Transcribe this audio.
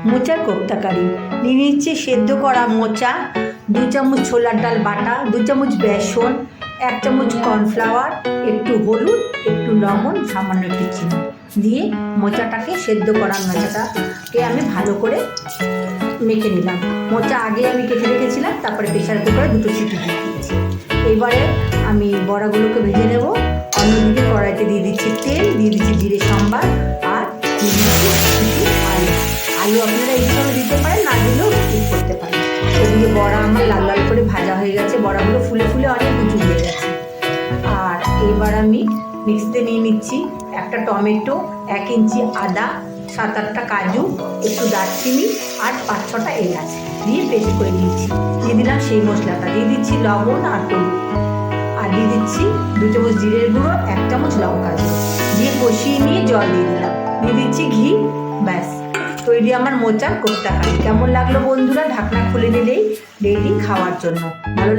মোচার কোপ্তা কারি। নিয়ে নিচ্ছি সেদ্ধ করা মোচা, 2 চামচ ছোলার ডাল বাটা, 2 চামচ বেসন, 1 চামচ কর্নফ্লাওয়ার, একটু হলুদ, একটু লবণ, সামান্য একটু চিনি দিয়ে মোচাটাকে সেদ্ধ করা মোচাটাকে আমি ভালো করে মেখে নিলাম। মোচা আগে আমি কেটে রেখেছিলাম, তারপরে প্রেশার কুকারে 2টো সিটি দিয়ে দিয়েছি। এবারে আমি বড়াগুলোকে ভেজে নেব। অন্যদিকে কড়াইতে দিয়ে দিচ্ছি তেল, দিয়ে দিচ্ছি জিরে সম্বার, আর দিয়ে দিচ্ছি কিছু আলু আপনারা এইভাবে দিতে পারেন, না দিলেও স্কিপ করতে পারেন। এদিকে বড়া আমার লাল লাল করে ভাজা হয়ে গেছে, বড়াগুলো ফুলে ফুলে অনেক উঁচু হয়ে গেছে। আর এবার আমি মিক্সিতে নিয়ে নিচ্ছি একটা টমেটো, 1 ইঞ্চি আদা, 7-8টা কাজু, একটু দারচিনি আর 5-6টা এলাচ দিয়ে পেস্ট করে দিচ্ছি। দিয়ে দিলাম সেই মশলাটা, দিয়ে দিচ্ছি লবণ আর হলুদ, আর দিয়ে দিচ্ছি 2 চামচ জিরের গুঁড়ো, 1 চামচ লঙ্কার গুঁড়ো দিয়ে কষিয়ে নিয়ে জল দিয়ে দিলাম, দিয়ে দিচ্ছি ঘি। ব্যাস তৈরি আমার মোচার কোপ্তা কারি। কেমন লাগলো বন্ধুরা? ঢাকনা খুলে নিলেই রেডি খাওয়ার জন্য। ভালো